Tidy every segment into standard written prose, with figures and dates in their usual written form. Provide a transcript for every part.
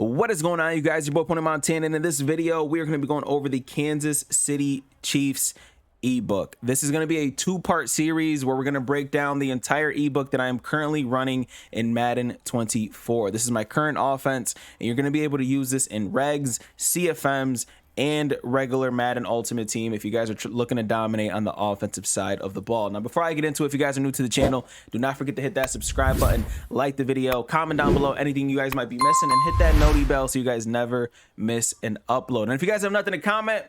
What is going on, you guys? Your boy Pony Montana, and in this video we are going to be going over the Kansas City Chiefs ebook. This is going to be a two-part series where we're going to break down the entire ebook that I am currently running in Madden 24. This is my current offense, and you're going to be able to use this in regs, CFMs, and regular Madden Ultimate Team if you guys are looking to dominate on the offensive side of the ball. Now, before I get into it, if you guys are new to the channel, do not forget to hit that subscribe button, like the video, comment down below anything you guys might be missing, and hit that noti bell so you guys never miss an upload. And if you guys have nothing to comment,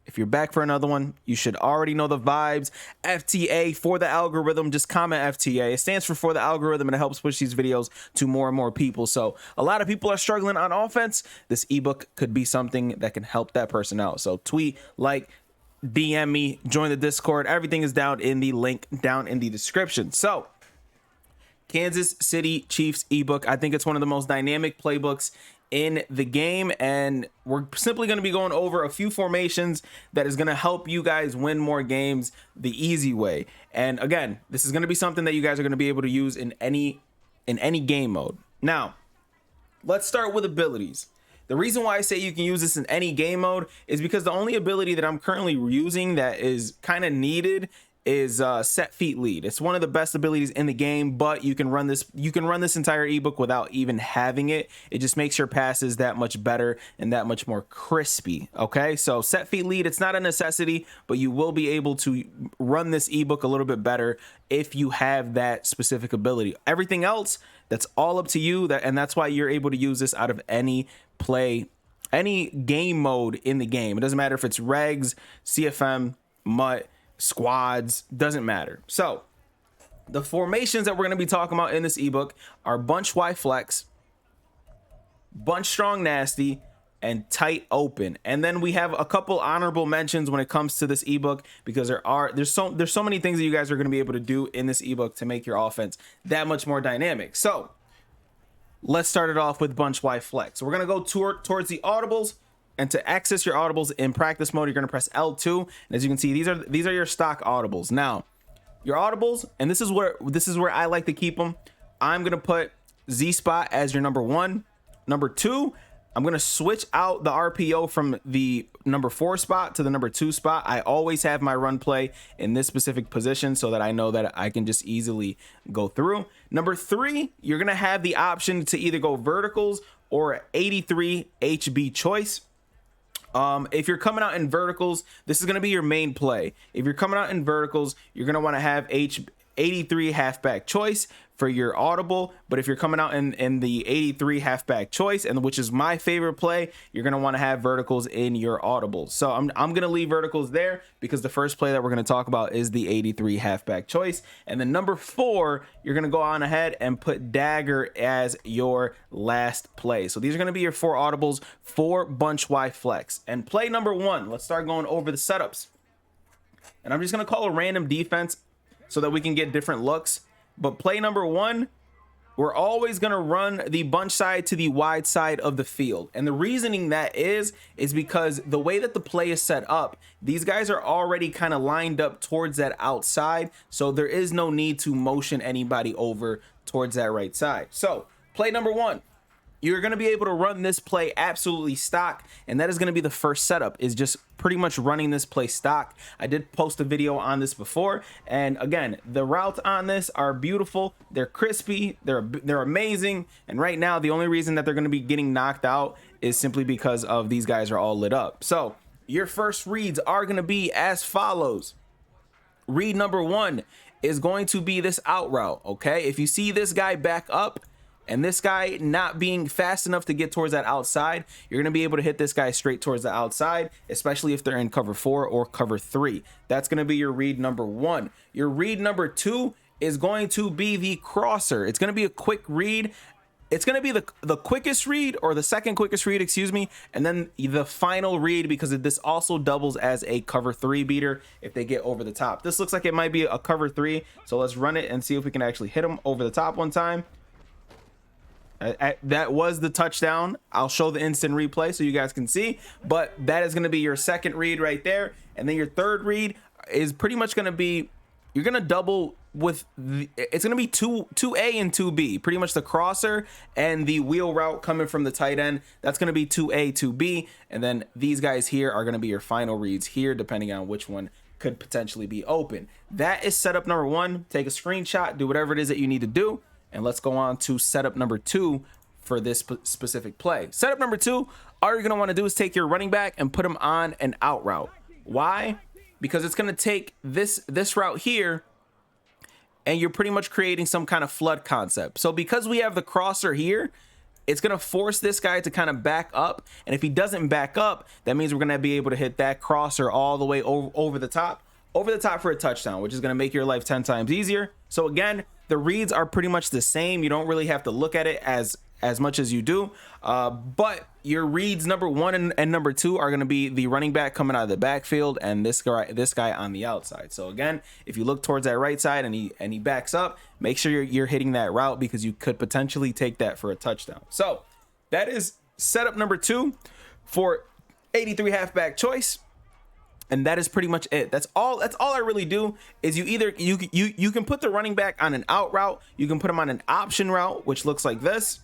if you're back for another one, you should already know the vibes. FTA for the algorithm. Just comment FTA. It stands for the algorithm, and it helps push these videos to more and more people. So a lot of people are struggling on offense. This ebook could be something that can help that person out. So tweet, like, DM me, join the Discord. Everything is down in the link down in the description. So Kansas City Chiefs ebook. I think it's one of the most dynamic playbooks in the game, and we're simply going to be going over a few formations that is going to help you guys win more games the easy way. And again, this is going to be something that you guys are going to be able to use in any game mode. Now, let's start with abilities. The reason why I say you can use this in any game mode is because the only ability that I'm currently using that is kind of needed is set feet lead. It's one of the best abilities in the game, but you can run this entire ebook without even having it. It just makes your passes that much better and that much more crispy. Okay, so set feet lead, it's not a necessity, but you will be able to run this ebook a little bit better if you have that specific ability. Everything else, that's all up to you, and that's why you're able to use this out of any game mode in the game. It doesn't matter if it's regs, CFM, MUT, squads, doesn't matter. So the formations that we're going to be talking about in this ebook are bunch Y flex, bunch strong nasty, and tight open. And then we have a couple honorable mentions when it comes to this ebook, because there's so many things that you guys are going to be able to do in this ebook to make your offense that much more dynamic. So let's start it off with bunch Y flex. So we're going to go towards the audibles. And to access your audibles in practice mode, you're going to press L2. And as you can see, these are your stock audibles. Now, your audibles, and this is where I like to keep them. I'm going to put Zspot as your number 1. Number 2, I'm going to switch out the RPO from the number 4 spot to the number 2 spot. I always have my run play in this specific position so that I know that I can just easily go through. Number 3, you're going to have the option to either go verticals or 83 HB choice. If you're coming out in verticals, this is going to be your main play. If you're coming out in verticals, you're going to want to have 83 halfback choice for your audible. But if you're coming out in the 83 halfback choice, and which is my favorite play, you're going to want to have verticals in your audibles. So I'm going to leave verticals there because the first play that we're going to talk about is the 83 halfback choice. And then number 4, you're going to go on ahead and put Dagger as your last play. So these are going to be your 4 audibles for bunch Y flex. And play number 1, let's start going over the setups. And I'm just going to call a random defense so that we can get different looks. But play number 1, we're always going to run the bunch side to the wide side of the field. And the reasoning that is because the way that the play is set up, these guys are already kind of lined up towards that outside. So there is no need to motion anybody over towards that right side. So play number 1, you're going to be able to run this play absolutely stock, and that is going to be the first setup, is just pretty much running this play stock. I did post a video on this before, and again, the routes on this are beautiful. They're crispy, they're amazing, and right now the only reason that they're going to be getting knocked out is simply because of these guys are all lit up. So your first reads are going to be as follows. Read number 1 is going to be this out route. Okay, if you see this guy back up and this guy not being fast enough to get towards that outside, you're going to be able to hit this guy straight towards the outside, especially if they're in cover 4 or cover 3. That's going to be your read number 1. Your read number 2 is going to be the crosser. It's going to be a quick read. It's going to be the quickest read, or the second quickest read, excuse me, and then the final read, because this also doubles as a cover 3 beater if they get over the top. This looks like it might be a cover 3, so let's run it and see if we can actually hit them over the top one time. That was the touchdown. I'll show the instant replay so you guys can see, but that is going to be your second read right there. And then your third read is pretty much going to be, you're going to double it's gonna be 2A and 2B, pretty much the crosser and the wheel route coming from the tight end. That's gonna be 2A, 2B, and then these guys here are gonna be your final reads here, depending on which one could potentially be open. That is setup number 1. Take a screenshot, do whatever it is that you need to do, and let's go on to setup number 2 for this specific play. Setup number 2, all you're gonna want to do is take your running back and put him on an out route. Why? Because it's gonna take this route here, and you're pretty much creating some kind of flood concept. So because we have the crosser here, it's gonna force this guy to kind of back up, and if he doesn't back up, that means we're gonna be able to hit that crosser all the way over the top for a touchdown, which is gonna make your life 10 times easier. So again, the reads are pretty much the same. You don't really have to look at it as much as you do, but your reads number 1 and number 2 are going to be the running back coming out of the backfield and this guy on the outside. So again, if you look towards that right side and he backs up, make sure you're hitting that route, because you could potentially take that for a touchdown. So that is setup number 2 for 83 halfback choice. And that is pretty much it. That's all I really do is you can put the running back on an out route. You can put him on an option route, which looks like this.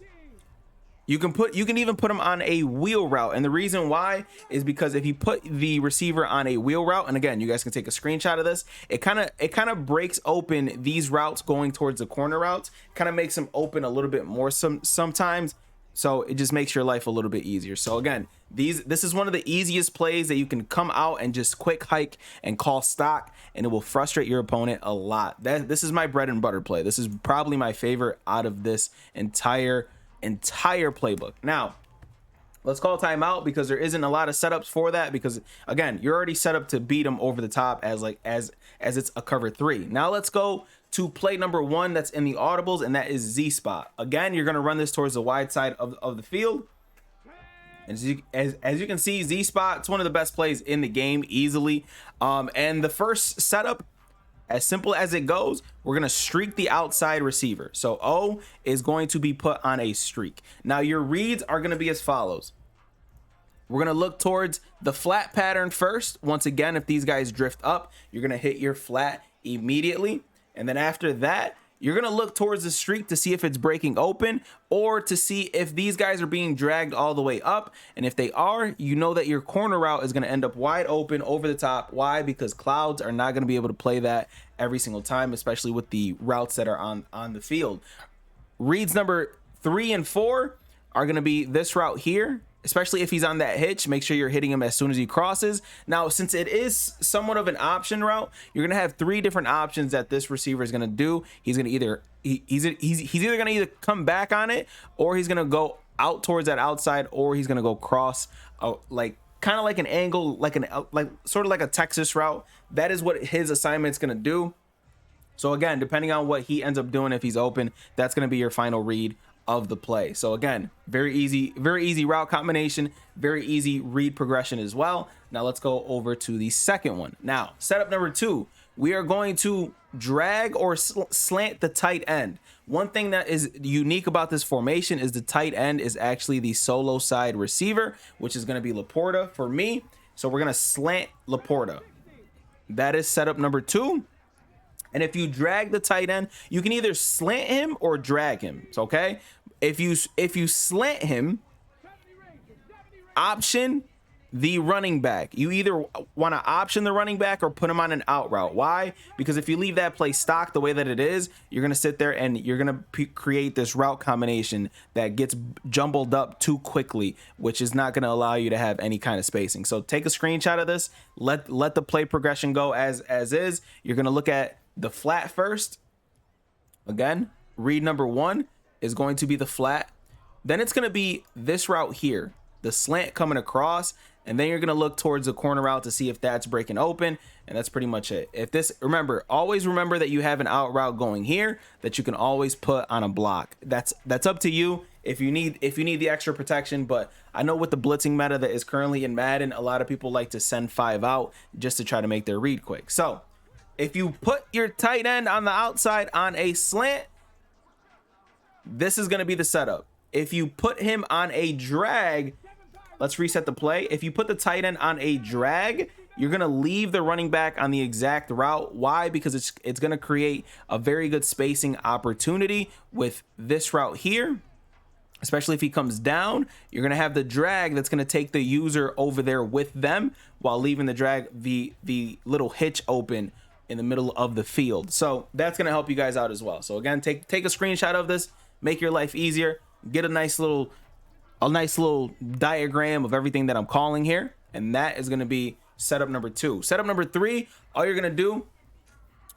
You can even put him on a wheel route. And the reason why is because if you put the receiver on a wheel route, and again, you guys can take a screenshot of this, it kind of breaks open these routes going towards the corner routes, kind of makes them open a little bit more sometimes. So it just makes your life a little bit easier. So again, this is one of the easiest plays that you can come out and just quick hike and call stock, and it will frustrate your opponent a lot. This is my bread and butter play. This is probably my favorite out of this entire playbook. Now let's call timeout, because there isn't a lot of setups for that, because again, you're already set up to beat them over the top as it's a cover 3. Now let's go to play number 1 that's in the audibles, and that is Zspot. Again, you're going to run this towards the wide side of the field. And as you can see, Zspot, it's one of the best plays in the game easily. And the first setup, as simple as it goes, we're going to streak the outside receiver. So O is going to be put on a streak. Now your reads are going to be as follows. We're going to look towards the flat pattern first. Once again, if these guys drift up, you're going to hit your flat immediately. And then after that, you're going to look towards the streak to see if it's breaking open, or to see if these guys are being dragged all the way up. And if they are, you know that your corner route is going to end up wide open over the top. Why? Because clouds are not going to be able to play that every single time, especially with the routes that are on the field. Reads number 3 and 4 are going to be this route here. Especially if he's on that hitch, make sure you're hitting him as soon as he crosses. Now, since it is somewhat of an option route, you're gonna have 3 different options that this receiver is gonna do. He's gonna either gonna either come back on it, or he's gonna go out towards that outside, or he's gonna go cross, like kind of like an angle, like sort of like a Texas route. That is what his assignment's gonna do. So again, depending on what he ends up doing, if he's open, that's gonna be your final read of the play. So again, very easy route combination, very easy read progression as well. Now let's go over to the second one. Now, setup number 2, we are going to drag or slant the tight end. One thing that is unique about this formation is the tight end is actually the solo side receiver, which is going to be Laporta for me. So we're going to slant Laporta. That is setup number 2. And if you drag the tight end, you can either slant him or drag him. So, okay. If you slant him, option the running back. You either want to option the running back or put him on an out route. Why? Because if you leave that play stock the way that it is, you're going to sit there and you're going to create this route combination that gets jumbled up too quickly, which is not going to allow you to have any kind of spacing. So take a screenshot of this. Let the play progression go as is. You're going to look at the flat first. Again, read number 1 is going to be the flat. Then it's going to be this route here, the slant coming across, and then you're going to look towards the corner route to see if that's breaking open, and that's pretty much it. If this, always remember that you have an out route going here that you can always put on a block. That's up to you if you need the extra protection, but I know with the blitzing meta that is currently in Madden, a lot of people like to send 5 out just to try to make their read quick. So if you put your tight end on the outside on a slant, this is going to be the setup. If you put him on a drag, let's reset the play. If you put the tight end on a drag, you're going to leave the running back on the exact route. Why? Because it's going to create a very good spacing opportunity with this route here. Especially if he comes down, you're going to have the drag that's going to take the user over there with them while leaving the drag, the little hitch open in the middle of the field. So that's going to help you guys out as well. So again, take a screenshot of this, make your life easier, get a nice little diagram of everything that I'm calling here. And that is going to be setup number 2. Setup number 3, all you're going to do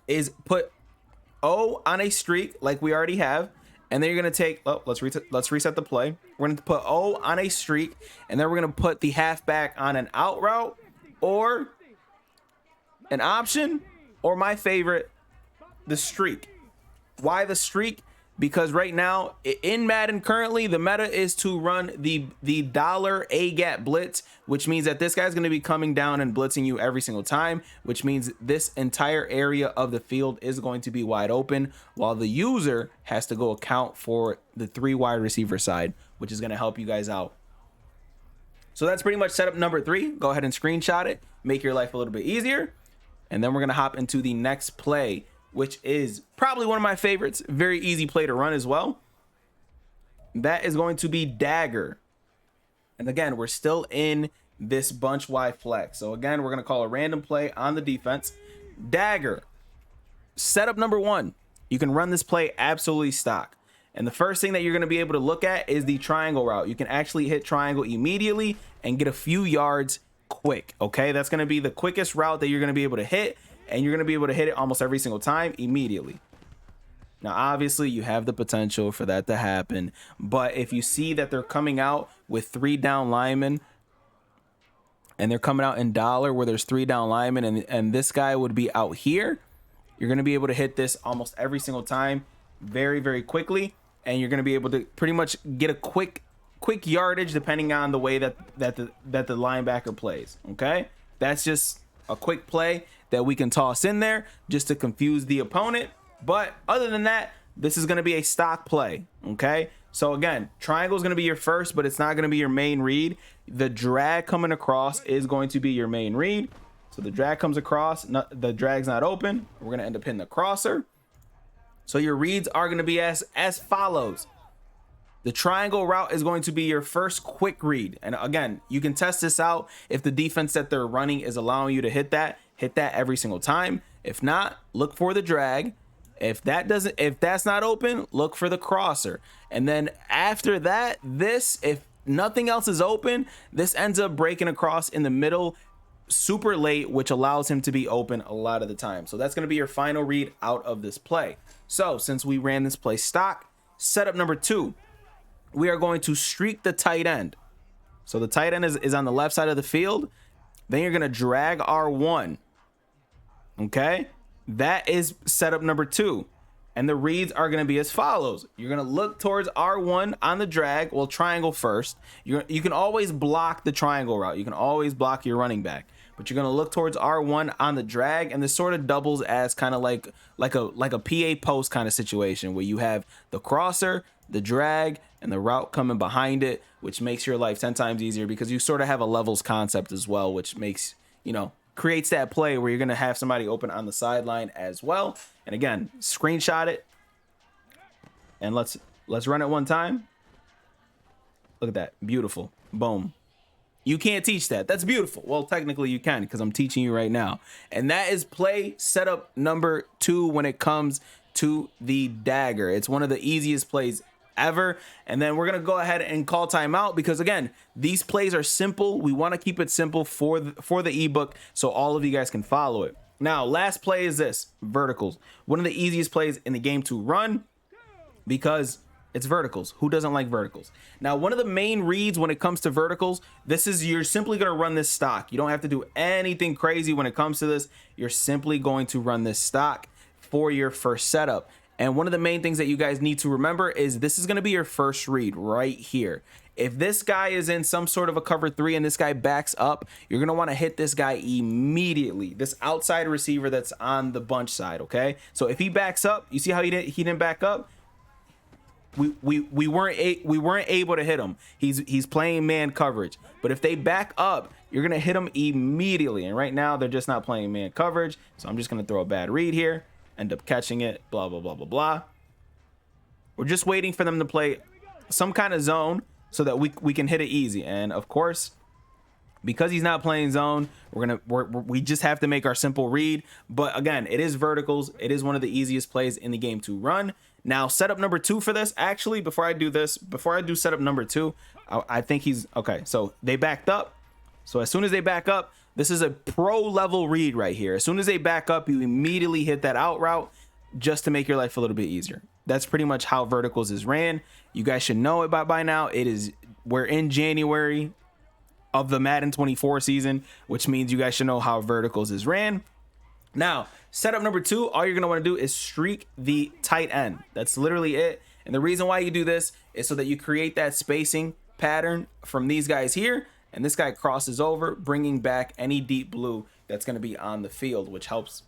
is put O on a streak like we already have. And then you're going to take, let's reset the play. We're going to put O on a streak. And then we're going to put the halfback on an out route or an option, or my favorite, the streak. Why the streak? Because right now in Madden currently, the meta is to run the dollar A gap blitz, which means that this guy's going to be coming down and blitzing you every single time, which means this entire area of the field is going to be wide open, while the user has to go account for the 3 wide receiver side, which is going to help you guys out. So that's pretty much setup number 3. Go ahead and screenshot it, make your life a little bit easier. And then we're going to hop into the next play, which is probably one of my favorites. Very easy play to run as well. That is going to be Dagger. And again, we're still in this bunch Y flex. So again, we're going to call a random play on the defense. Dagger. Setup number 1. You can run this play absolutely stock. And the first thing that you're going to be able to look at is the triangle route. You can actually hit triangle immediately and get a few yards quick. Okay, that's going to be the quickest route that you're going to be able to hit. And you're going to be able to hit it almost every single time immediately. Now, obviously, you have the potential for that to happen. But if you see that they're coming out with 3 down linemen, and they're coming out in dollar where there's 3 down linemen, and this guy would be out here, you're going to be able to hit this almost every single time very, very quickly. And you're going to be able to pretty much get a quick yardage depending on the way that the linebacker plays. Okay, that's just a quick play that we can toss in there just to confuse the opponent. But other than that, this is going to be a stock play. Okay, so again, triangle is going to be your first, but it's not going to be your main read. The drag coming across is going to be your main read. So the drag comes across, the drag's not open, we're going to end up hitting the crosser. So your reads are going to be as follows. The triangle route is going to be your first quick read. And again, you can test this out if the defense that they're running is allowing you to hit that every single time. If not, look for the drag. If that's not open, look for the crosser. And then after that, if nothing else is open, this ends up breaking across in the middle super late, which allows him to be open a lot of the time. So that's going to be your final read out of this play. So since we ran this play stock, setup number 2, we are going to streak the tight end. So the tight end is on the left side of the field. Then you're going to drag R1. Okay, that is setup number 2. And the reads are going to be as follows. You're going to look towards R1 on the drag. Well, triangle first. You can always block the triangle route. You can always block your running back. But you're going to look towards R1 on the drag. And this sort of doubles as kind of like a PA post kind of situation where you have the crosser, the drag, and the route coming behind it, which makes your life 10 times easier because you sort of have a levels concept as well, which makes, creates that play where you're going to have somebody open on the sideline as well. And again, screenshot it. And let's run it one time. Look at that. Beautiful. Boom. You can't teach that. That's beautiful. Well, technically you can because I'm teaching you right now. And that is play setup number 2 when it comes to the Dagger. It's one of the easiest plays ever. And then we're going to go ahead and call timeout because again, these plays are simple. We want to keep it simple for the ebook so all of you guys can follow it. Now, last play is this, verticals. One of the easiest plays in the game to run because it's verticals. Who doesn't like verticals? Now, one of the main reads when it comes to verticals, you're simply going to run this stock. You don't have to do anything crazy when it comes to this. You're simply going to run this stock for your first setup. And one of the main things that you guys need to remember is this is going to be your first read right here. If this guy is in some sort of a cover 3 and this guy backs up, you're going to want to hit this guy immediately. This outside receiver that's on the bunch side, okay? So if he backs up, you see how he didn't back up? we weren't able to hit him. He's playing man coverage. But if they back up, you're gonna hit them immediately. And right now they're just not playing man coverage. So I'm just gonna throw a bad read here, end up catching it, blah, blah, blah, blah, blah. We're just waiting for them to play some kind of zone so that we can hit it easy. And of course, because he's not playing zone, we just have to make our simple read. But again, it is verticals. It is one of the easiest plays in the game to run. Now, setup number 2 for this, actually, before I do setup number 2, I think he's okay. So they backed up. So as soon as they back up, this is a pro level read right here. As soon as they back up, you immediately hit that out route just to make your life a little bit easier. That's pretty much how verticals is ran. You guys should know it by now. We're in January of the Madden 24 season, which means you guys should know how verticals is ran. Now, setup number 2, all you're going to want to do is streak the tight end. That's literally it. And the reason why you do this is so that you create that spacing pattern from these guys here. And this guy crosses over, bringing back any deep blue that's going to be on the field, which helps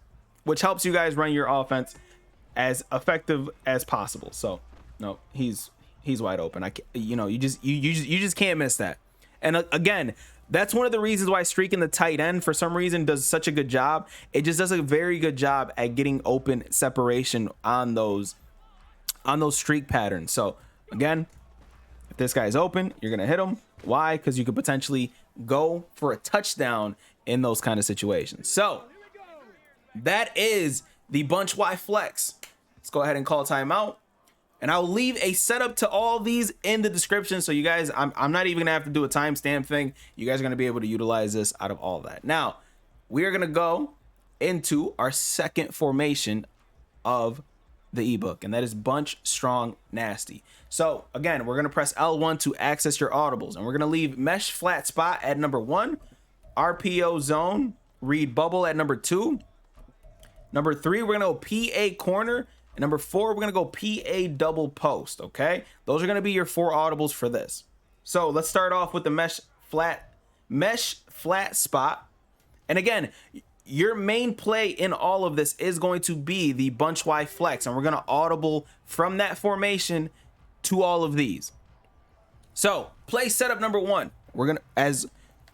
you guys run your offense as effective as possible. So, no, he's wide open. You just can't miss that. And again, that's one of the reasons why streaking the tight end for some reason does such a good job. It just does a very good job at getting open separation on those streak patterns. So again, if this guy's open, you're gonna hit him. Why? Because you could potentially go for a touchdown in those kind of situations. So that is the bunch Y flex. Let's go ahead and call timeout. And I'll leave a setup to all these in the description. So you guys, I'm not even gonna have to do a timestamp thing. You guys are gonna be able to utilize this out of all that. Now, we are gonna go into our second formation of the ebook, and that is bunch strong nasty. So again, we're gonna press L1 to access your audibles, and we're gonna leave mesh flat spot at number 1, RPO zone read bubble at number 2. Number 3, we're gonna go PA corner. And number 4, we're going to go PA double post, okay? Those are going to be your 4 audibles for this. So let's start off with the mesh flat spot. And again, your main play in all of this is going to be the bunch Y flex. And we're going to audible from that formation to all of these. So play setup number 1. As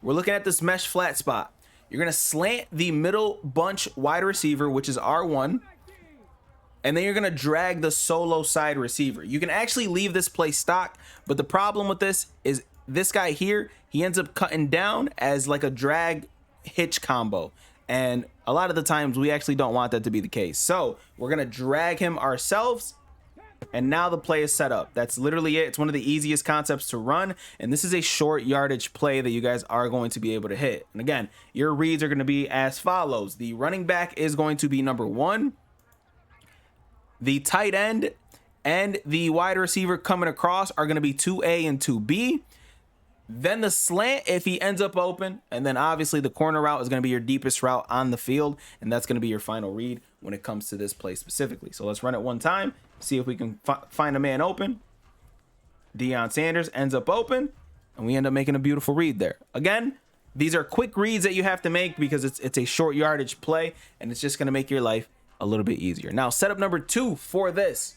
we're looking at this mesh flat spot, you're going to slant the middle bunch wide receiver, which is R1. And then you're going to drag the solo side receiver. You can actually leave this play stock, but the problem with this is this guy here, he ends up cutting down as like a drag hitch combo. And a lot of the times we actually don't want that to be the case. So we're going to drag him ourselves. And now the play is set up. That's literally it. It's one of the easiest concepts to run. And this is a short yardage play that you guys are going to be able to hit. And again, your reads are going to be as follows. The running back is going to be number 1. The tight end and the wide receiver coming across are going to be 2A and 2B. Then the slant, if he ends up open, and then obviously the corner route is going to be your deepest route on the field, and that's going to be your final read when it comes to this play specifically. So let's run it one time, see if we can find a man open. Deion Sanders ends up open, and we end up making a beautiful read there. Again, these are quick reads that you have to make because it's a short yardage play, and it's just going to make your life a little bit easier. Now, setup number 2 for this.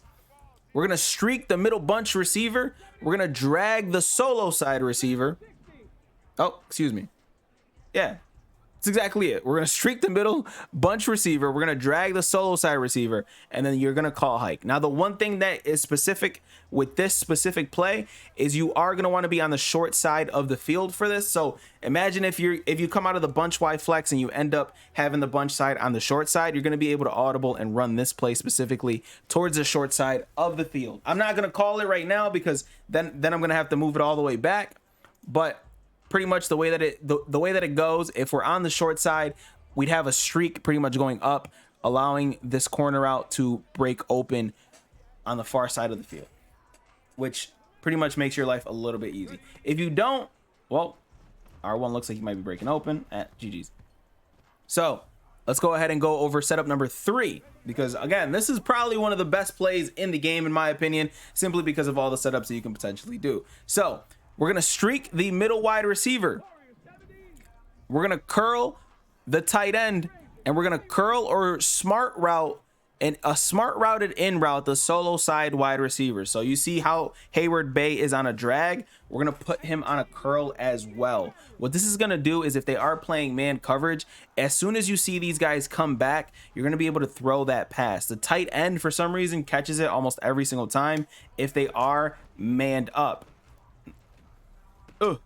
We're going to streak the middle bunch receiver. We're going to drag the solo side receiver. Oh, excuse me. Yeah, that's exactly it. We're going to streak the middle bunch receiver. We're going to drag the solo side receiver, and then you're going to call hike. Now, the one thing that is specific with this specific play is you are going to want to be on the short side of the field for this. So imagine if you come out of the bunch Y flex and you end up having the bunch side on the short side, you're going to be able to audible and run this play specifically towards the short side of the field. I'm not going to call it right now because then I'm going to have to move it all the way back. But pretty much the way that it goes, if we're on the short side, we'd have a streak pretty much going up, allowing this corner out to break open on the far side of the field, which pretty much makes your life a little bit easy. If you don't, well, R1 looks like he might be breaking open at GG's. So let's go ahead and go over setup number 3, because again, this is probably one of the best plays in the game, in my opinion, simply because of all the setups that you can potentially do. So we're going to streak the middle wide receiver. We're going to curl the tight end, and we're going to curl or smart route And a smart routed in route, the solo side wide receiver. So you see how Hayward Bay is on a drag. We're going to put him on a curl as well. What this is going to do is if they are playing man coverage, as soon as you see these guys come back, you're going to be able to throw that pass. The tight end, for some reason, catches it almost every single time if they are manned up. Ugh.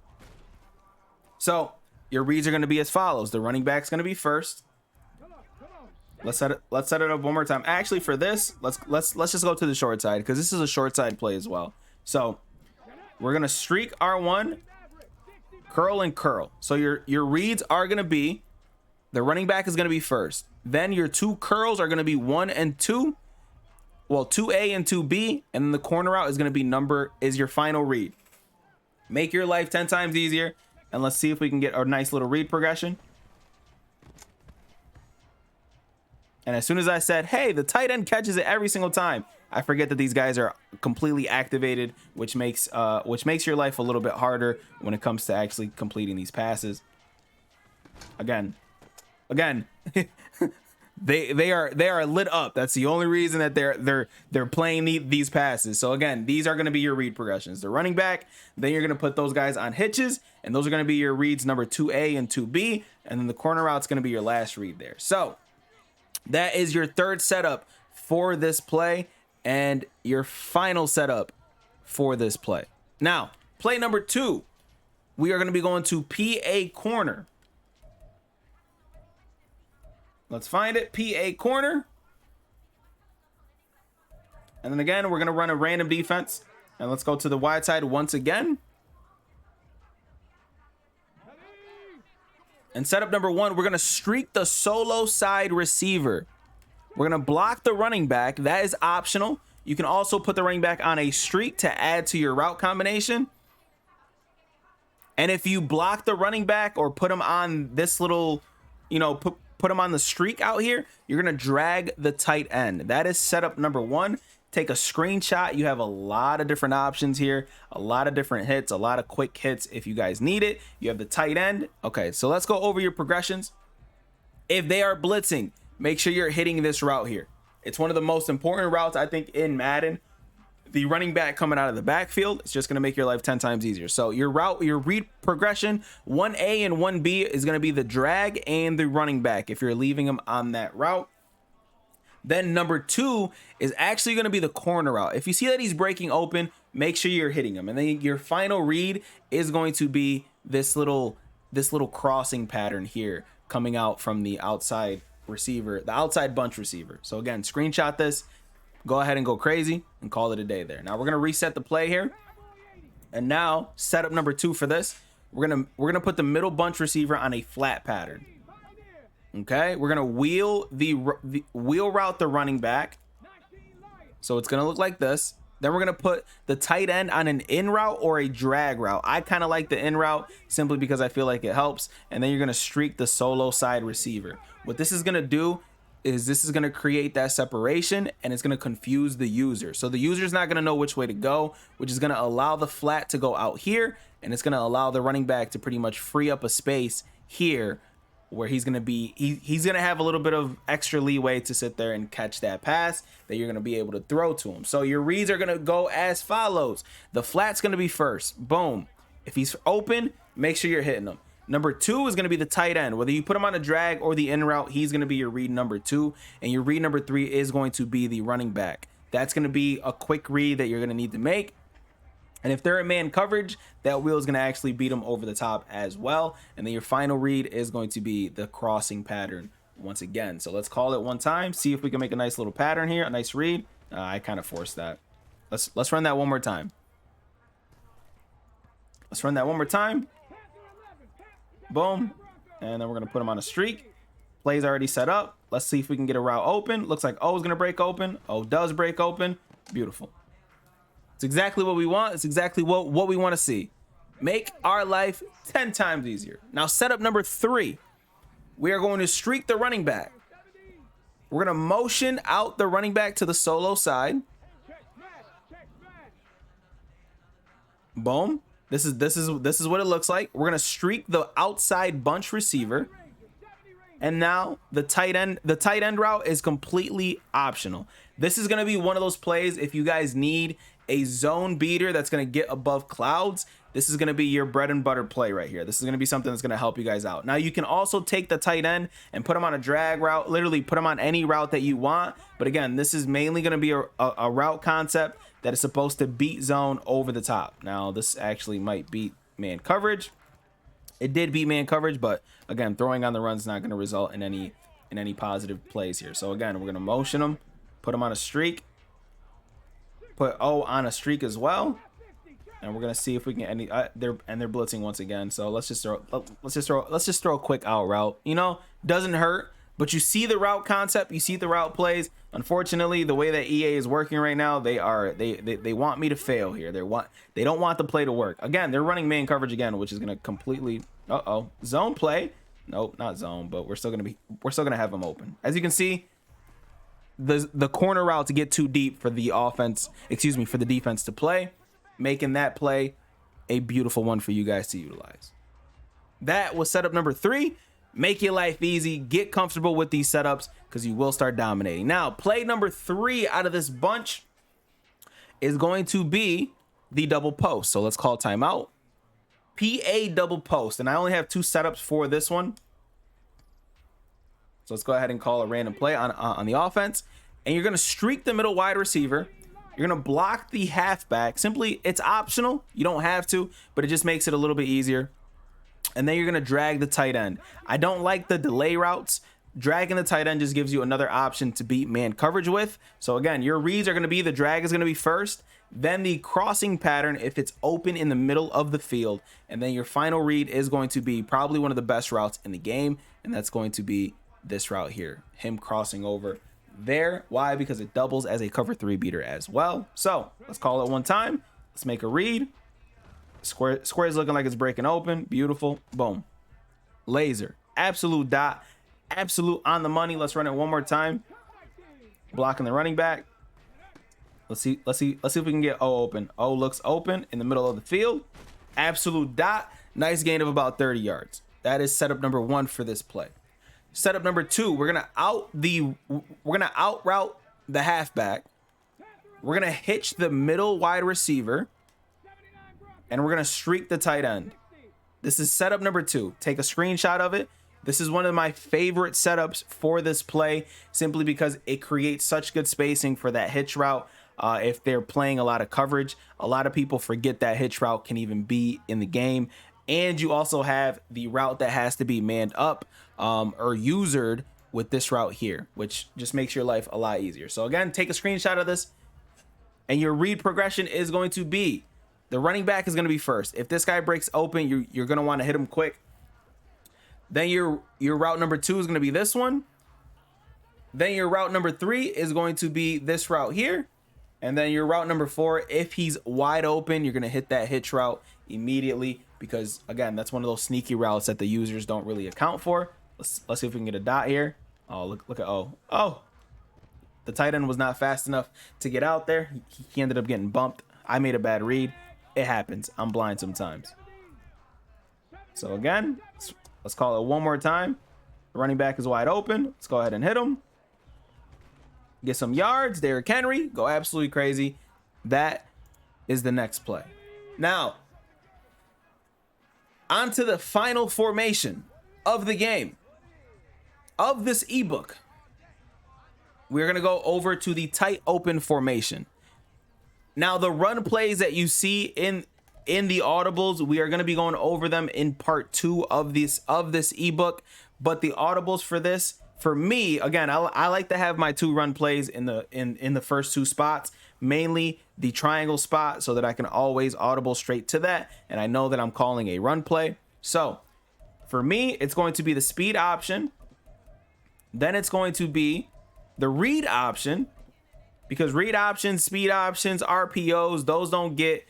So your reads are going to be as follows. The running back's going to be first. Let's set it up one more time. Actually, for this, let's just go to the short side because this is a short side play as well. So we're gonna streak R1, curl and curl. So your reads are gonna be the running back is gonna be first. Then your two curls are gonna be 1 and 2. Well, 2A and 2B, and then the corner route is gonna be is your final read. Make your life 10 times easier, and let's see if we can get a nice little read progression. And as soon as I said, hey, the tight end catches it every single time, I forget that these guys are completely activated, which makes your life a little bit harder when it comes to actually completing these passes. Again, they are lit up. That's the only reason that they're playing these passes. So again, these are going to be your read progressions. The running back, then you're going to put those guys on hitches, and those are going to be your reads number 2A and 2B, and then the corner route's going to be your last read there. So that is your third setup for this play and your final setup for this play. Now, play number 2, we are going to be going to PA corner. Let's find it, PA corner. And then again, we're going to run a random defense. And let's go to the wide side once again. And setup number 1, we're going to streak the solo side receiver. We're going to block the running back. That is optional. You can also put the running back on a streak to add to your route combination. And if you block the running back or put him on this little, put him on the streak out here, you're going to drag the tight end. That is setup number 1. Take a screenshot. You have a lot of different options here, a lot of different hits, a lot of quick hits if you guys need it. You have the tight end. Okay, so let's go over your progressions. If they are blitzing, make sure you're hitting this route here. It's one of the most important routes, I think, in Madden. The running back coming out of the backfield, it's just going to make your life 10 times easier. So your read progression, 1A and 1B is going to be the drag and the running back if you're leaving them on that route. Then number 2 is actually going to be the corner route. If you see that he's breaking open, make sure you're hitting him. And then your final read is going to be this little crossing pattern here coming out from the outside receiver, the outside bunch receiver. So again, screenshot this, go ahead and go crazy and call it a day there. Now we're going to reset the play here. And now setup number 2 for this, we're going to put the middle bunch receiver on a flat pattern. Okay, we're gonna wheel route the running back, so it's gonna look like this. Then we're gonna put the tight end on an in route or a drag route. I kind of like the in route simply because I feel like it helps. And then you're gonna streak the solo side receiver. What this is gonna do is this is gonna create that separation, and it's gonna confuse the user. So the user's not gonna know which way to go, which is gonna allow the flat to go out here, and it's gonna allow the running back to pretty much free up a space here, where he's gonna be he's gonna have a little bit of extra leeway to sit there and catch that pass that you're gonna be able to throw to him. So your reads are gonna go as follows. The flat's gonna be first. Boom. If he's open, make sure you're hitting him. Number 2 is gonna be the tight end. Whether you put him on a drag or the in route, he's gonna be your read number 2, and your read number 3 is going to be the running back. That's gonna be a quick read that you're gonna need to make. And if they're in man coverage, that wheel is going to actually beat them over the top as well. And then your final read is going to be the crossing pattern once again. So let's call it one time. See if we can make a nice little pattern here, a nice read. I kind of forced that. Let's run that one more time. Let's run that one more time. Boom. And then we're going to put them on a streak. Play's already set up. Let's see if we can get a route open. Looks like O is going to break open. O does break open. Beautiful. It's exactly what we want. It's exactly what we want to see. Make our life 10 times easier. Now, setup number 3. We are going to streak the running back. We're going to motion out the running back to the solo side. Boom. This is what it looks like. We're going to streak the outside bunch receiver. And now the tight end route is completely optional. This is going to be one of those plays if you guys need a zone beater that's going to get above clouds. This is going to be your bread and butter play right here. This is going to be something that's going to help you guys out. Now you can also take the tight end and put him on a drag route, literally put him on any route that you want. But again, this is mainly going to be a route concept that is supposed to beat zone over the top. Now this actually might beat man coverage. It did beat man coverage, but again, throwing on the run is not going to result in any positive plays here. So again, we're going to motion him, put him on a streak, put O on a streak as well, and we're going to see if we can they're blitzing once again. So let's just throw a quick out route. You know, doesn't hurt, but you see the route concept, you see the route plays. Unfortunately, the way that EA is working right now, they want me to fail here. They don't want the play to work. Again, they're running man coverage again, which is going to completely zone play. Nope, not zone, but we're still going to have them open. As you can see, the corner route to get too deep for the offense, for the defense to play, making that play a beautiful one for you guys to utilize. That was setup number 3. Make your life easy, get comfortable with these setups because you will start dominating. Now, play number 3 out of this bunch is going to be the double post. So let's call timeout. PA double post. And I only have 2 setups for this one. So let's go ahead and call a random play on the offense. And you're going to streak the middle wide receiver. You're going to block the halfback. Simply, it's optional. You don't have to, but it just makes it a little bit easier. And then you're going to drag the tight end. I don't like the delay routes. Dragging the tight end just gives you another option to beat man coverage with. So again, your reads are going to be, the drag is going to be first, then the crossing pattern if it's open in the middle of the field. And then your final read is going to be probably one of the best routes in the game. And that's going to be this route here. Him crossing over there. Why? Because it doubles as a cover 3 beater as well. So let's call it one time. Let's make a read. Square is looking like it's breaking open. Beautiful. Boom. Laser. Absolute dot. Absolute on the money. Let's run it one more time. Blocking the running back. Let's see if we can get O open. O looks open in the middle of the field. Absolute dot. Nice gain of about 30 yards. That is setup number 1 for this play. Setup number 2, we're gonna out route the halfback. We're gonna hitch the middle wide receiver. And we're going to streak the tight end. This is setup number 2. Take a screenshot of it. This is one of my favorite setups for this play, simply because it creates such good spacing for that hitch route. If they're playing a lot of coverage, a lot of people forget that hitch route can even be in the game. And you also have the route that has to be manned up or usered with this route here, which just makes your life a lot easier. So again, take a screenshot of this, and your read progression is going to be, the running back is going to be first. If this guy breaks open, you're going to want to hit him quick. Then your route number 2 is going to be this one. Then your route number 3 is going to be this route here. And then your route number 4, if he's wide open, you're going to hit that hitch route immediately, because again, that's one of those sneaky routes that the users don't really account for. Let's see if we can get a dot here. Oh, look at oh, the tight end was not fast enough to get out there. He ended up getting bumped. I made a bad read. It happens. I'm blind sometimes. So again, let's call it one more time. The running back is wide open. Let's go ahead and hit him. Get some yards. Derrick Henry, go absolutely crazy. That is the next play. Now, on to the final formation of the game, of this ebook. We're going to go over to the tight open formation. Now, the run plays that you see in the audibles, we are going to be going over them in part 2 of this ebook. But the audibles for this, for me, again, I like to have my 2 run plays in the first 2 spots, mainly the triangle spot, so that I can always audible straight to that, and I know that I'm calling a run play. So for me, it's going to be the speed option. Then it's going to be the read option. Because read options, speed options, RPOs, those don't get,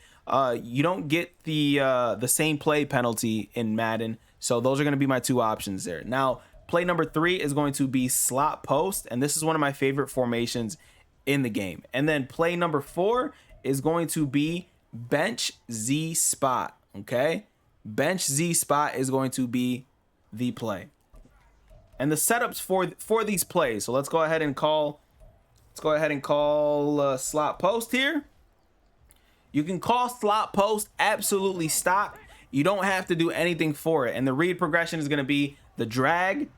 you don't get the same play penalty in Madden. So those are going to be my 2 options there. Now, play number 3 is going to be slot post. And this is one of my favorite formations in the game. And then play number 4 is going to be bench Z spot. Okay. Bench Z spot is going to be the play. And the setups for these plays. So let's go ahead and call slot post here. You can call slot post absolutely stock. You don't have to do anything for it. And the read progression is going to be the drag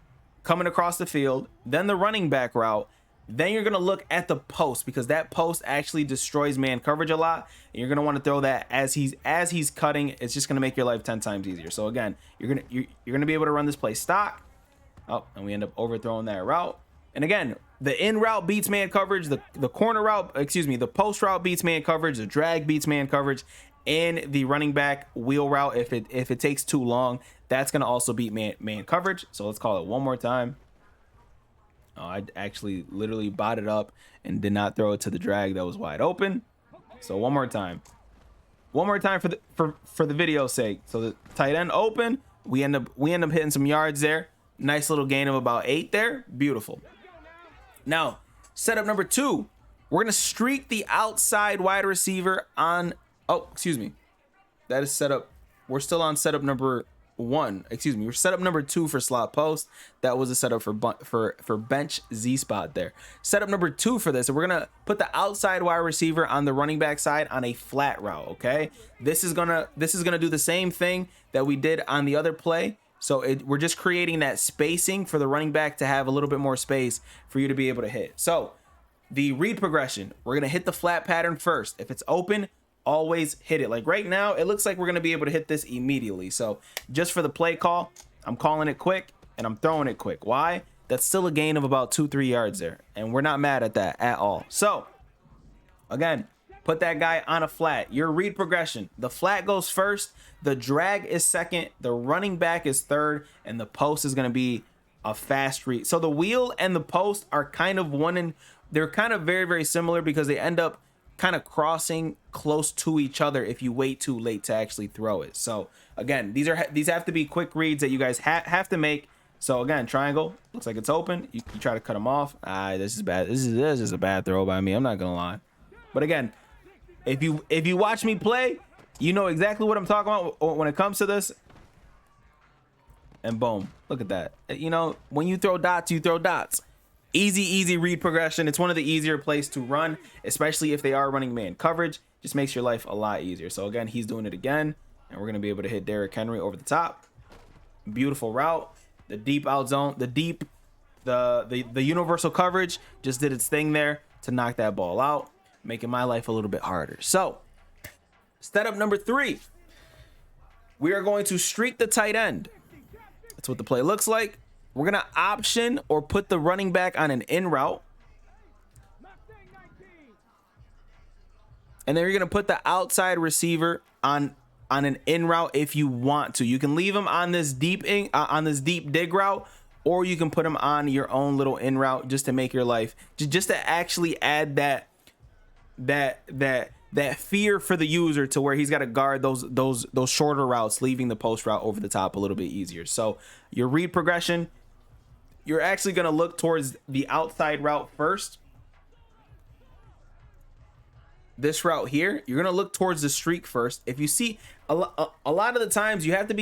coming across the field, then the running back route. Then you're going to look at the post, because that post actually destroys man coverage a lot. And you're going to want to throw that as he's cutting. It's just going to make your life 10 times easier. So again, you're going to be able to run this play stock. Oh, and we end up overthrowing that route. And again, the in route beats man coverage, the corner route, the post route beats man coverage, the drag beats man coverage, and the running back wheel route, if it takes too long, that's going to also beat man coverage. So let's call it one more time. Oh, I actually literally botted up and did not throw it to the drag that was wide open. So one more time for the video's sake. So the tight end open, we end up hitting some yards there. Nice little gain of about 8 there. Beautiful. Now, setup number 2, we're going to streak the outside wide receiver on, oh, excuse me. That is setup. We're still on setup number 1. Excuse me. We're setup number 2 for slot post. That was a setup for bench Zspot there. Setup number 2 for this. So we're going to put the outside wide receiver on the running back side on a flat route, okay? This is going to do the same thing that we did on the other play. So we're just creating that spacing for the running back to have a little bit more space for you to be able to hit. So the read progression, we're going to hit the flat pattern first. If it's open, always hit it. Like right now, it looks like we're going to be able to hit this immediately. So just for the play call, I'm calling it quick and I'm throwing it quick. Why? That's still a gain of about 2-3 yards there. And we're not mad at that at all. So again, put that guy on a flat. Your read progression, the flat goes first, the drag is second, the running back is third, and the post is going to be a fast read. So the wheel and the post are kind of they're kind of very, very similar, because they end up kind of crossing close to each other if you wait too late to actually throw it. So again, these have to be quick reads that you guys have to make. So again, triangle, looks like it's open. You try to cut them off. This is bad. This is just a bad throw by me. I'm not going to lie. But again, if you watch me play, you know exactly what I'm talking about when it comes to this. And boom, look at that. You know, when you throw dots, you throw dots. Easy read progression. It's one of the easier plays to run, especially if they are running man coverage. Just makes your life a lot easier. So again, he's doing it again, and we're going to be able to hit Derrick Henry over the top. Beautiful route. The deep out zone, the universal coverage just did its thing there to knock that ball out, making my life a little bit harder. So setup number 3, we are going to streak the tight end. That's what the play looks like. We're going to option or put the running back on an in route. And then you're going to put the outside receiver on an in route if you want to. You can leave him on this deep dig route, or you can put him on your own little in route just to make your life, just to actually add that fear for the user to where he's got to guard those shorter routes, leaving the post route over the top a little bit easier. So your read progression, you're actually going to look towards the outside route first. This route here, you're going to look towards the streak first. If you see a lot of the times, you have to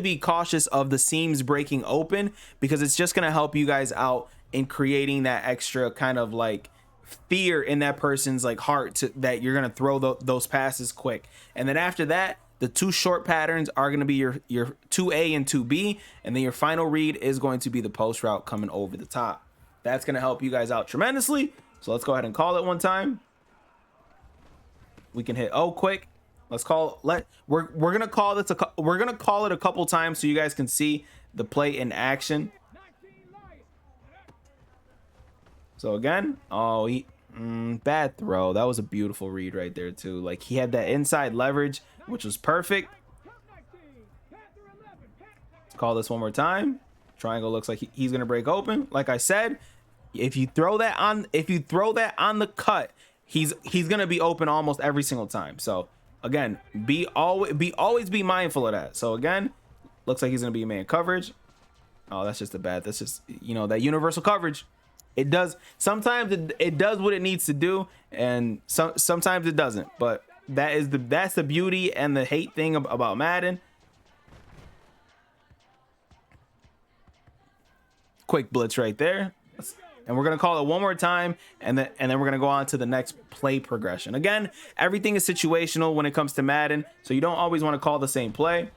be cautious of the seams breaking open, because it's just going to help you guys out in creating that extra kind of like fear in that person's like heart that you're going to throw those passes quick. And then after that, the 2 short patterns are going to be your 2A and 2B, and then your final read is going to be the post route coming over the top. That's going to help you guys out tremendously. So let's go ahead and call it one time. We can hit O quick. Let's call we're going to call this we're going to call it a couple times so you guys can see the play in action. So again, bad throw. That was a beautiful read right there too. Like, he had that inside leverage, which was perfect. Let's call this one more time. Triangle looks like he's gonna break open. Like I said, if you throw that on the cut, he's gonna be open almost every single time. So again, always be mindful of that. So again, looks like he's gonna be man coverage. Oh, that's just that universal coverage. It does sometimes it does what it needs to do, and sometimes it doesn't. But that's the beauty and the hate thing about Madden. quick blitz right there. And we're going to call it one more time, and then we're going to go on to the next play progression. Again, everything is situational when it comes to Madden, so you don't always want to call the same play.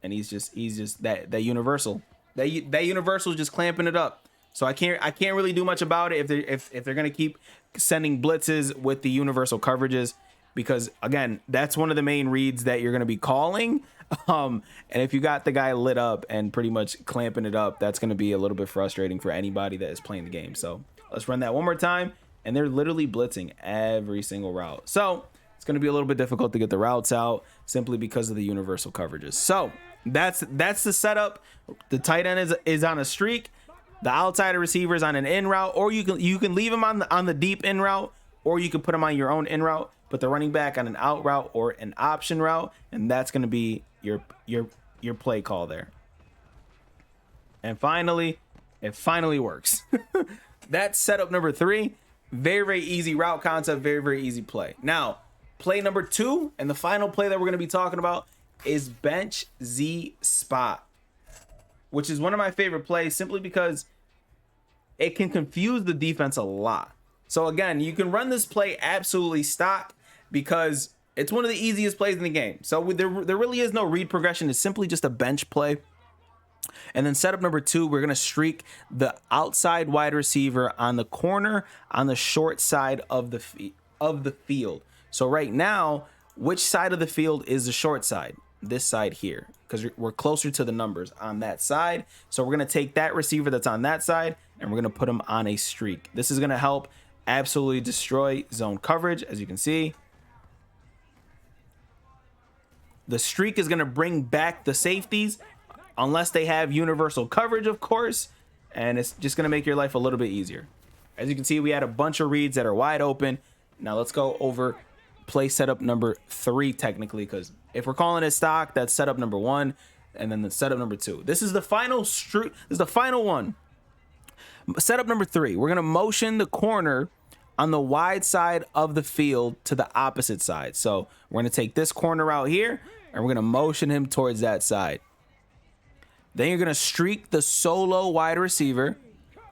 And he's just that universal. That universal is just clamping it up. So I can't really do much about it if they're going to keep sending blitzes with the universal coverages, because again, that's one of the main reads that you're going to be calling. And if you got the guy lit up and pretty much clamping it up, that's going to be a little bit frustrating for anybody that is playing the game. So let's run that one more time. And they're literally blitzing every single route. So it's going to be a little bit difficult to get the routes out simply because of the universal coverages. So that's the setup. The tight end is on a streak. The outside receiver is on an in route, or you can leave him on the deep in route, or you can put him on your own in route. Put the running back on an out route or an option route, and that's going to be your play call there. And finally, it finally works. That's setup number 3. Very, very easy route concept, very, very easy play. Now, play number 2, and the final play that we're going to be talking about is bench Zspot, which is one of my favorite plays simply because it can confuse the defense a lot. So again, you can run this play absolutely stock because it's one of the easiest plays in the game. So there really is no read progression. It's simply just a bench play. And then setup number 2, we're going to streak the outside wide receiver on the corner on the short side of the field. So right now, which side of the field is the short side? This side here, because we're closer to the numbers on that side. So we're going to take that receiver that's on that side and we're going to put him on a streak. This is going to help absolutely destroy zone coverage. As you can see, the streak is going to bring back the safeties unless they have universal coverage, of course, and it's just going to make your life a little bit easier. As you can see, we had a bunch of reads that are wide open. Now let's go over play setup number 3 technically, because if we're calling it stock, that's setup number 1, and then the setup number 2. This is the final streak. This is the final one. Setup number 3. We're going to motion the corner on the wide side of the field to the opposite side. So we're going to take this corner out here and we're going to motion him towards that side. Then you're going to streak the solo wide receiver.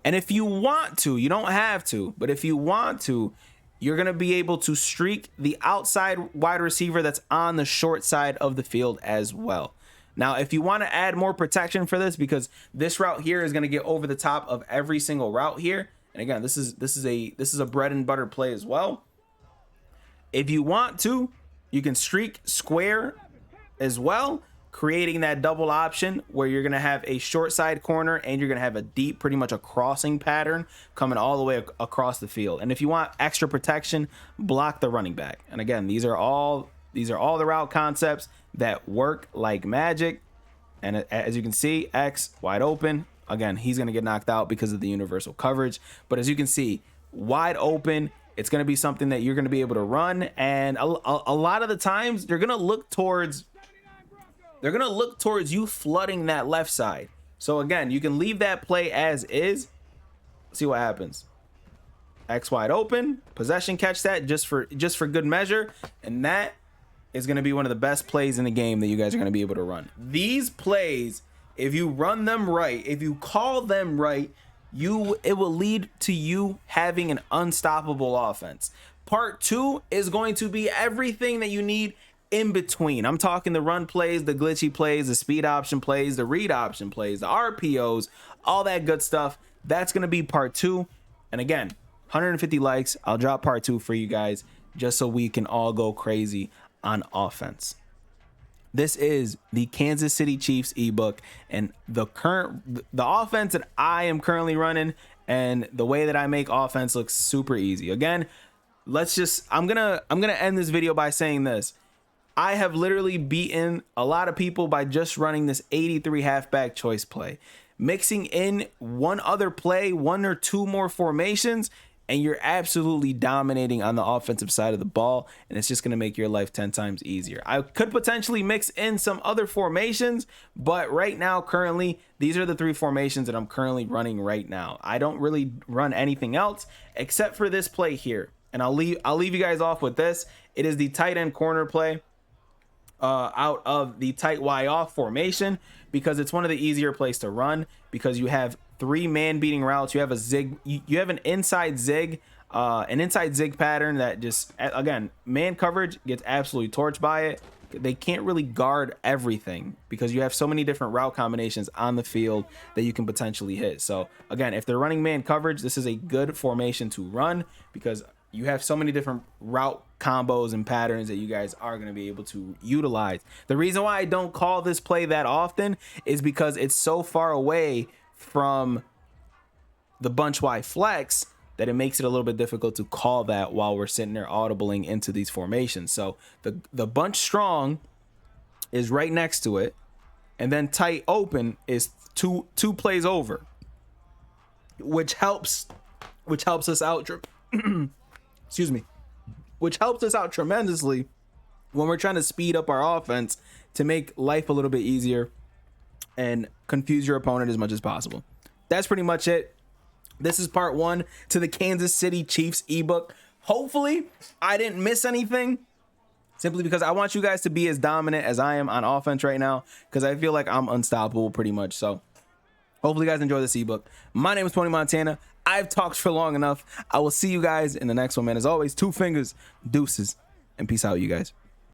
And if you want to, you don't have to, but if you want to, you're going to be able to streak the outside wide receiver that's on the short side of the field as well. Now, if you want to add more protection for this, because this route here is going to get over the top of every single route here. And again, this is a bread and butter play as well. If you want to, you can streak square as well, creating that double option where you're going to have a short side corner and you're going to have a deep, pretty much a crossing pattern coming all the way across the field. And if you want extra protection, block the running back. And again, these are all the route concepts that work like magic. And as you can see, X wide open. Again, he's going to get knocked out because of the universal coverage. But as you can see, wide open, it's going to be something that you're going to be able to run. And a lot of the times they're going to look towards you flooding that left side. So again, you can leave that play as is. See what happens. X wide open, possession, catch that just for good measure. And that is going to be one of the best plays in the game that you guys are going to be able to run. These plays, if you run them right, if you call them right, it will lead to you having an unstoppable offense. Part 2 is going to be everything that you need in between. I'm talking the run plays, the glitchy plays, the speed option plays, the read option plays, the RPOs, all that good stuff. That's going to be part 2. And again, 150 likes. I'll drop part 2 for you guys just so we can all go crazy on offense. This is the Kansas City Chiefs ebook, and the offense that I am currently running and the way that I make offense looks super easy. Again, I'm gonna end this video by saying this. I have literally beaten a lot of people by just running this 83 halfback choice play, mixing in one other play, 1 or 2 more formations, and you're absolutely dominating on the offensive side of the ball, and it's just going to make your life 10 times easier. I could potentially mix in some other formations, but right now, currently, these are the 3 formations that I'm currently running right now. I don't really run anything else except for this play here, and I'll leave you guys off with this. It is the tight end corner play out of the tight Y off formation, because it's one of the easier plays to run because you have 3 man beating routes. You have a zig, you have an inside zig pattern that just, again, man coverage gets absolutely torched by it. They can't really guard everything because you have so many different route combinations on the field that you can potentially hit. So again, if they're running man coverage, this is a good formation to run because you have so many different route combos and patterns that you guys are going to be able to utilize. The reason why I don't call this play that often is because it's so far away from the bunch Y flex that it makes it a little bit difficult to call that while we're sitting there audibling into these formations. So the bunch strong is right next to it, and then tight open is two plays over, which helps us out. Excuse me, which helps us out tremendously when we're trying to speed up our offense to make life a little bit easier and confuse your opponent as much as possible. That's pretty much it. This is part 1 to the Kansas City Chiefs ebook. Hopefully I didn't miss anything, simply because I want you guys to be as dominant as I am on offense right now, because I feel like I'm unstoppable pretty much. So hopefully you guys enjoy this ebook. My name is Tony Montana. I've talked for long enough. I will see you guys in the next one, man. As always, 2 fingers, deuces, and peace out, you guys.